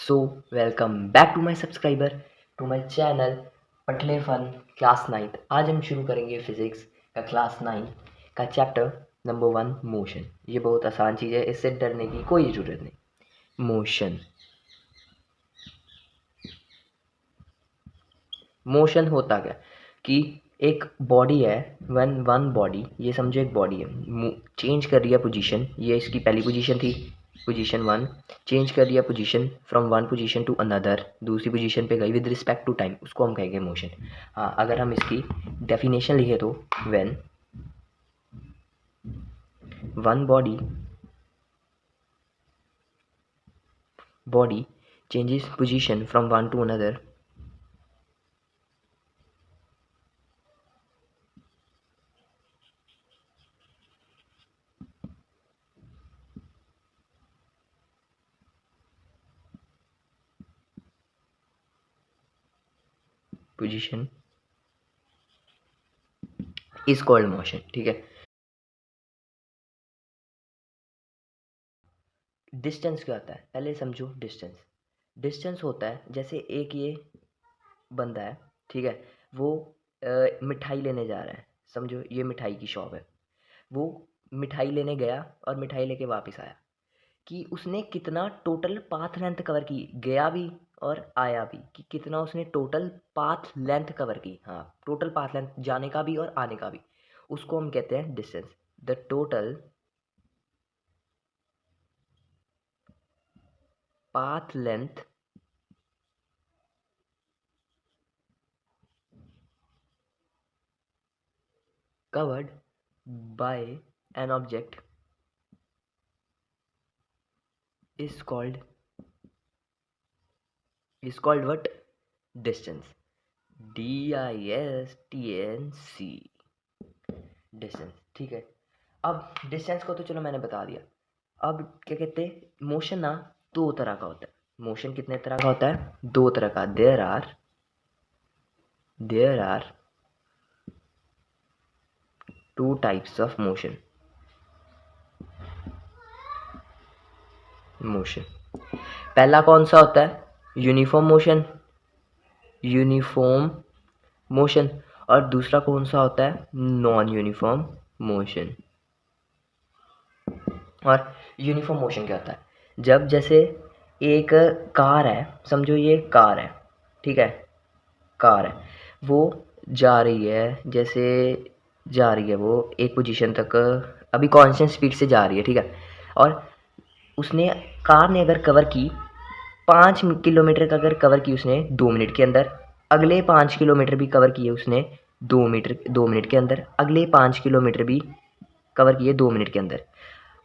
So welcome back to my subscriber to my channel Patle fun class 9। आज हम शुरू करेंगे फिजिक्स का क्लास 9 का चैप्टर नंबर 1 मोशन। ये बहुत आसान चीज़ है, इससे डरने की कोई ज़रूरत नहीं। मोशन मोशन होता क्या कि एक बॉडी है, वन बॉडी, ये समझो एक बॉडी है, चेंज कर रही है पोजीशन। ये इसकी पहली पोजीशन थी, पोजीशन 1, चेंज कर रही है position from one position to another, दूसरी पोजीशन पे गई विद रिस्पेक्ट टू टाइम, उसको हम कहेंगे मोशन। हाँ, अगर हम इसकी डेफिनेशन लिखे तो when one body changes position from one two another, position is called motion. ठीक है, डिस्टेंस क्या होता है पहले समझो। डिस्टेंस होता है जैसे एक ये बंदा है, ठीक है, वो मिठाई लेने जा रहा है। समझो ये मिठाई की शॉप है, वो मिठाई लेने गया और मिठाई लेके वापस आया, कि उसने कितना टोटल पाथ लेंथ कवर की, गया भी और आया भी, कि कितना उसने टोटल पाथ लेंथ कवर की। हाँ, टोटल पाथ लेंथ जाने का भी और आने का भी, उसको हम कहते हैं distance. The total path length covered by an object is called what? Distance. DISTNC, distance. ठीक है, अब डिस्टेंस को तो चलो मैंने बता दिया। अब क्या कहते हैं, मोशन ना दो तरह का होता है। मोशन कितने तरह का होता है? दो तरह का। There are two types of motion. पहला कौन सा होता है? Uniform motion. और दूसरा कौन सा होता है? Non uniform motion. और यूनिफॉर्म मोशन क्या होता है? जब जैसे एक कार है, समझो ये कार है, ठीक है, कार है, वो जा रही है, जैसे जा रही है वो एक पोजीशन तक, अभी कांस्टेंट स्पीड से जा रही है, ठीक है, और उसने, कार ने अगर कवर की 5 किलोमीटर का, अगर कवर की उसने 2 मिनट के अंदर, अगले 5 किलोमीटर भी कवर किए उसने 2 मिनट के अंदर, अगले 5 किलोमीटर भी कवर किए 2 मिनट के अंदर।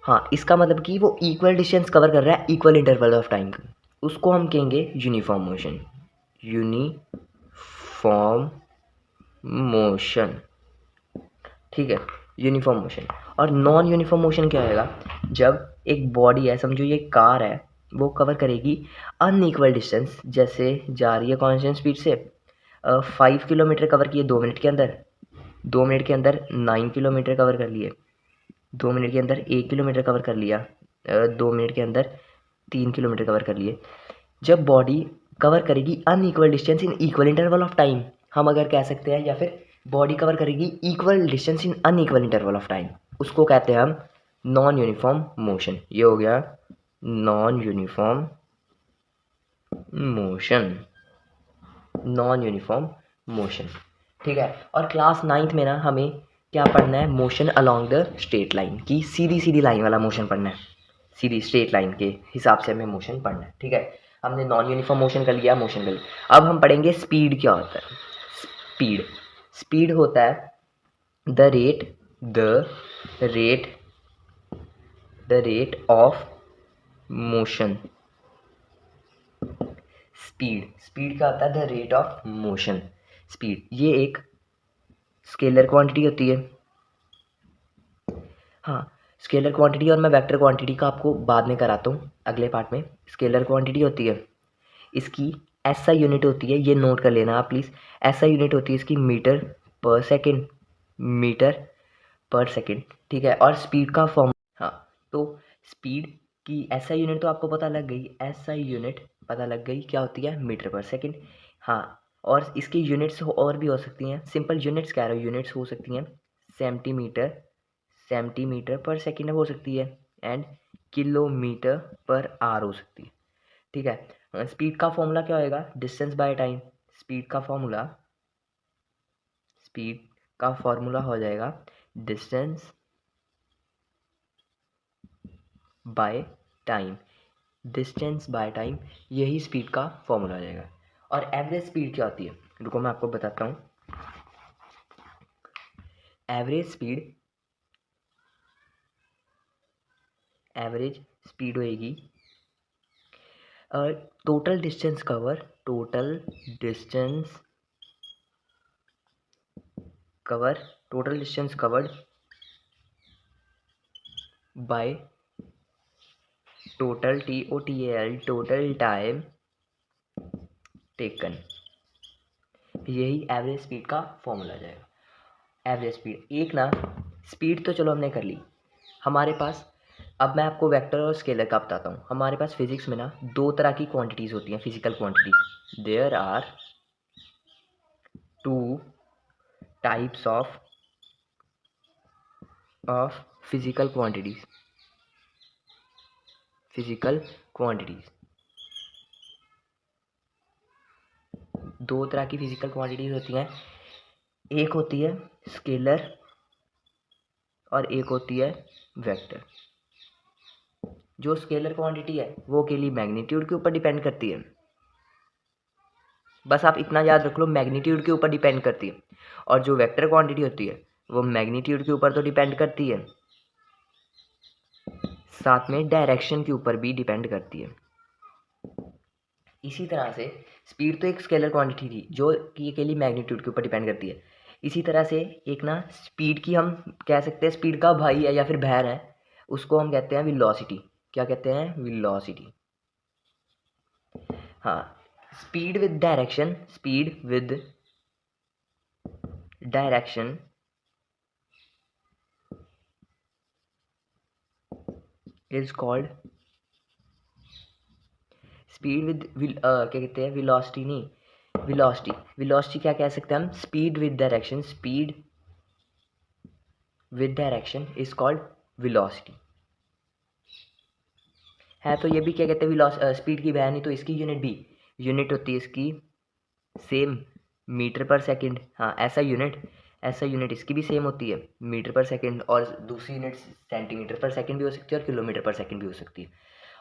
हाँ, इसका मतलब कि वो इक्वल डिस्टेंस कवर कर रहा है इक्वल इंटरवल ऑफ टाइम का, उसको हम कहेंगे यूनिफॉर्म मोशन। यूनिफॉर्म मोशन, ठीक है, यूनिफॉर्म मोशन। और नॉन यूनिफॉर्म मोशन क्या होगा? जब एक बॉडी है, समझो ये कार है, वो कवर करेगी अनइक्वल डिस्टेंस, जैसे जा रही है कांस्टेंट स्पीड से, 5 किलोमीटर कवर किए 2 मिनट के अंदर, 2 मिनट के अंदर 9 किलोमीटर कवर कर लिए, 2 मिनट के अंदर 1 किलोमीटर कवर कर लिया, 2 मिनट के अंदर 3 किलोमीटर कवर कर लिए। जब बॉडी कवर करेगी unequal distance in equal interval of time, हम अगर कह सकते हैं, या फिर बॉडी कवर करेगी equal distance in unequal interval of time, उसको कहते हैं हम नॉन यूनिफॉर्म मोशन। ये हो गया non uniform motion. Non uniform motion, ठीक है। और क्लास 9th में ना हमें क्या पढ़ना है? Motion along the straight line, की सीधी सीधी लाइन वाला मोशन पढ़ना है, सीधी स्ट्रेट लाइन के हिसाब से हमें मोशन पढ़ना है, ठीक है। हमने नॉन यूनिफॉर्म मोशन कर लिया, मोशन कर लिया। अब हम पढ़ेंगे स्पीड क्या होता है। स्पीड होता है the rate of motion. Speed क्या होता है? The rate of motion. Speed ये एक स्केलर क्वांटिटी होती है। हाँ, स्केलर क्वांटिटी, और मैं वेक्टर क्वांटिटी का आपको बाद में कराता हूँ अगले पार्ट में। स्केलर क्वांटिटी होती है, इसकी ऐसा यूनिट होती है, ये नोट कर लेना आप प्लीज़। ऐसा यूनिट होती है इसकी मीटर पर सेकेंड, मीटर पर सेकेंड, ठीक है। और स्पीड का फॉर्म, हाँ, तो स्पीड की ऐसा यूनिट तो आपको पता लग गई, ऐसा यूनिट पता लग गई क्या होती है, मीटर पर सेकंड। हाँ, और इसकी यूनिट्स और भी हो सकती हैं। सिंपल यूनिट्स कह रहा हूँ, यूनिट्स हो सकती हैं सेंटीमीटर पर सेकंड हो सकती है, एंड किलोमीटर पर आवर हो सकती है। ठीक है। स्पीड का फॉर्मूला क्या होएगा, डिस्टेंस बाय टाइम। स्पीड का फॉर्मूला हो जाएगा डिस्टेंस बाय टाइम। यही स्पीड का फॉर्मूला आ जाएगा। और एवरेज स्पीड क्या होती है, रुको मैं आपको बताता हूँ। एवरेज स्पीड होएगी total distance covered by total total time taken. यही एवरेज स्पीड का फॉर्मूला आ जाएगा। एवरेज स्पीड एक ना, स्पीड तो चलो हमने कर ली। हमारे पास, अब मैं आपको वेक्टर और स्केलर का बताता हूँ। हमारे पास फिजिक्स में ना दो तरह की क्वांटिटीज़ होती हैं, physical quantities. There are two types of physical quantities. दो तरह की फिजिकल क्वांटिटीज होती हैं, एक होती है स्केलर और एक होती है वेक्टर। जो स्केलर क्वांटिटी है वो अकेली मैग्नीट्यूड के ऊपर डिपेंड करती है। बस आप इतना याद रख लो, मैग्नीट्यूड के ऊपर डिपेंड करती है। और जो वेक्टर क्वांटिटी होती है वो मैग्नीट्यूड के ऊपर तो डिपेंड करती है, साथ में डायरेक्शन के ऊपर भी डिपेंड करती है। इसी तरह से स्पीड तो एक स्केलर क्वांटिटी थी जो कि अकेली मैग्नीट्यूड के ऊपर डिपेंड करती है। इसी तरह से एक ना स्पीड की हम कह सकते हैं, स्पीड का भाई है या फिर बहन है, उसको हम कहते हैं वेलोसिटी। क्या कहते हैं, वेलोसिटी। हाँ, speed with direction is called speed with क्या कहते हैं, वेलोसिटी नहीं, वेलोसिटी क्या कह सकते हैं हम, speed with direction is called velocity. है तो ये भी क्या कहते हैं, स्पीड की बहन ही, तो इसकी यूनिट होती है इसकी सेम, मीटर पर सेकंड। हाँ, ऐसा यूनिट इसकी भी सेम होती है, मीटर पर सेकंड, और दूसरी यूनिट सेंटीमीटर पर सेकंड भी हो सकती है और किलोमीटर पर सेकंड भी हो सकती है।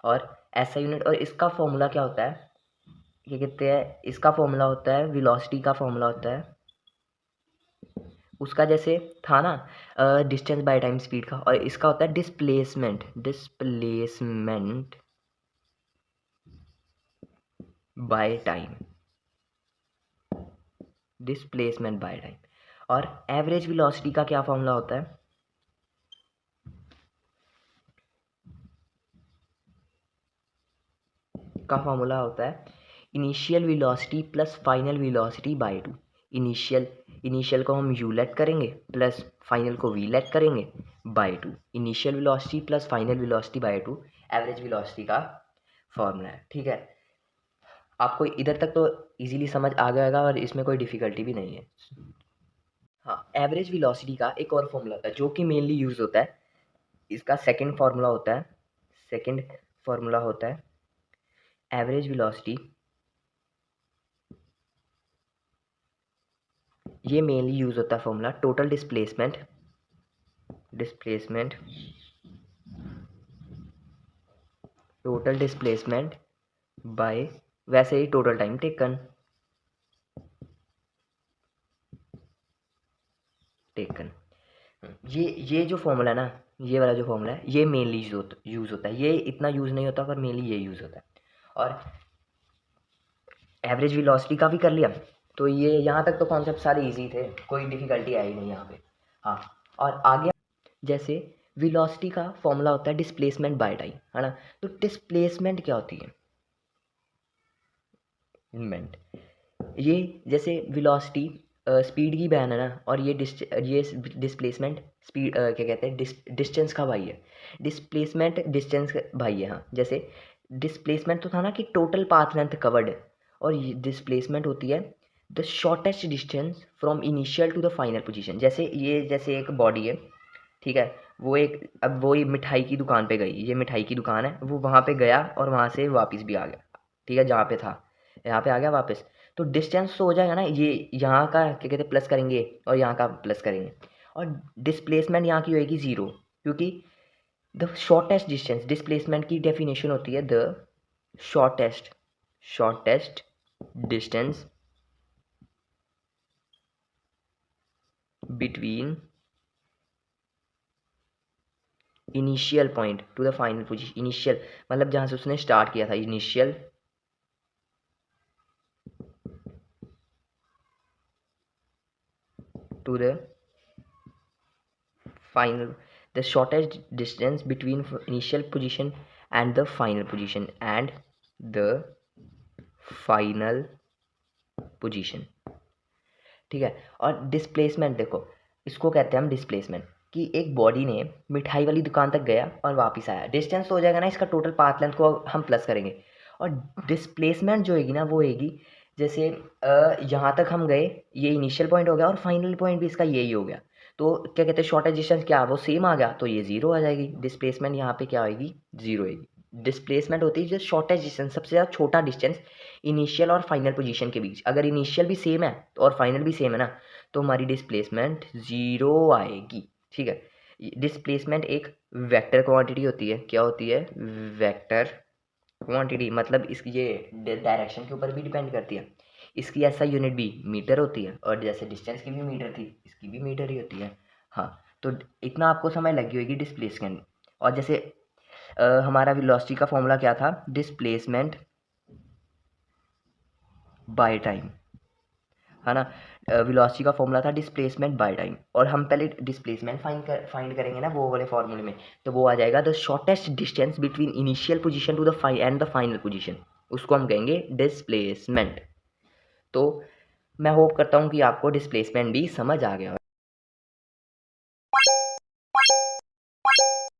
और ऐसा यूनिट, और इसका फॉर्मूला क्या होता है, क्या कहते हैं, इसका फॉर्मूला होता है, वेलोसिटी का फॉर्मूला होता है उसका, जैसे था ना डिस्टेंस बाय टाइम स्पीड का, और इसका होता है डिस्प्लेसमेंट बाय टाइम। और एवरेज वेलोसिटी का क्या फॉर्मूला होता है, initial velocity plus final velocity by 2। Initial को हम यू लेट करेंगे प्लस फाइनल को वी लेट करेंगे by 2। Initial velocity plus final velocity by 2 average velocity का फॉर्मूला है। ठीक है, आपको इधर तक तो इजीली समझ आ गया होगा और इसमें कोई डिफ़िकल्टी भी नहीं है। हाँ, एवरेज वेलोसिटी का एक और फॉर्मूला होता है जो कि मेनली यूज़ होता है। इसका सेकंड फॉर्मूला होता है एवरेज वेलोसिटी। ये मेनली यूज़ होता है फॉर्मूला टोटल डिस्प्लेसमेंट बाय, वैसे ही टोटल टाइम टेकन। ये जो फॉर्मूला है ना, ये वाला जो फॉर्मूला है, ये मेनली यूज़ होता है। ये इतना यूज़ नहीं होता पर मेनली ये यूज़ होता है। और एवरेज वेलोसिटी का भी कर लिया, तो ये यहाँ तक तो कॉन्सेप्ट सारे इजी थे, कोई डिफ़िकल्टी आई नहीं यहाँ पे। हाँ, और आगे जैसे वेलोसिटी का फॉर्मूला होता है डिस्प्लेसमेंट बाय टाइम, है ना। तो डिस्प्लेसमेंट क्या होती है, ये जैसे वेलोसिटी स्पीड की बहन है ना, और ये डिस्प्लेसमेंट स्पीड क्या कहते हैं, डिस्टेंस का भाई है। डिस्प्लेसमेंट डिस्टेंस भाई है। हाँ, जैसे डिस्प्लेसमेंट तो था ना कि टोटल पाथ लेंथ कवर्ड, और डिस्प्लेसमेंट होती है the shortest distance from initial to the final position. जैसे एक बॉडी है, ठीक है, अब वो मिठाई की दुकान पे गई, ये मिठाई की दुकान है, वो वहाँ पे गया और वहाँ से वापस भी आ गया, ठीक है, जहाँ पे था यहाँ पे आ गया वापस। तो डिस्टेंस तो हो जाएगा ना, ये यहाँ का क्या कहते हैं प्लस करेंगे और यहाँ का प्लस करेंगे, और डिस्प्लेसमेंट यहाँ की होएगी ज़ीरो, क्योंकि द शॉर्टेस्ट डिस्टेंस, डिस्प्लेसमेंट की डेफिनेशन होती है the shortest distance between initial point to the final position. Initial मतलब जहाँ से उसने स्टार्ट किया था, initial to the final, the shortest distance between initial position and the final position ठीक है। और डिस्प्लेसमेंट देखो, इसको कहते हैं हम डिस्प्लेसमेंट, कि एक बॉडी ने मिठाई वाली दुकान तक गया और वापस आया, डिस्टेंस तो हो जाएगा ना इसका, टोटल पाथ लेंथ को हम प्लस करेंगे। और डिस्प्लेसमेंट जो होगी ना वो होगी जैसे यहाँ तक हम गए, ये इनिशियल पॉइंट हो गया और फाइनल पॉइंट भी इसका यही हो गया, तो क्या कहते हैं शॉर्टेज डिस्टेंस क्या वो सेम आ गया, तो ये ज़ीरो आ जाएगी, डिस्प्लेसमेंट यहाँ पे क्या होगी, ज़ीरो आएगी। डिस्प्लेसमेंट होती है जो शॉर्टेज डिस्टेंस, सबसे ज़्यादा छोटा डिस्टेंस इनिशियल और फाइनल पोजीशन के बीच। अगर इनिशियल भी सेम है और फाइनल भी सेम है ना, तो हमारी डिस्प्लेसमेंट ज़ीरो आएगी, ठीक है। डिस्प्लेसमेंट एक वेक्टर क्वांटिटी होती है, क्या होती है, वेक्टर क्वांटिटी, मतलब इसकी ये डायरेक्शन के ऊपर भी डिपेंड करती है। इसकी ऐसा यूनिट भी मीटर होती है, और जैसे डिस्टेंस की भी मीटर थी, इसकी भी मीटर ही होती है। हाँ, तो इतना आपको समझ लगी होगी डिस्प्लेसमेंट। और जैसे हमारा वेलोसिटी का फॉर्मूला क्या था, डिस्प्लेसमेंट बाय टाइम, है ना। वेलोसिटी का फॉर्मूला था डिस्प्लेसमेंट बाय टाइम, और हम पहले डिस्प्लेसमेंट फाइंड करेंगे ना वो वाले फॉर्मूले में, तो वो आ जाएगा the shortest distance between initial position to the and the final position, उसको हम कहेंगे डिस्प्लेसमेंट। तो मैं होप करता हूँ कि आपको डिस्प्लेसमेंट भी समझ आ गया।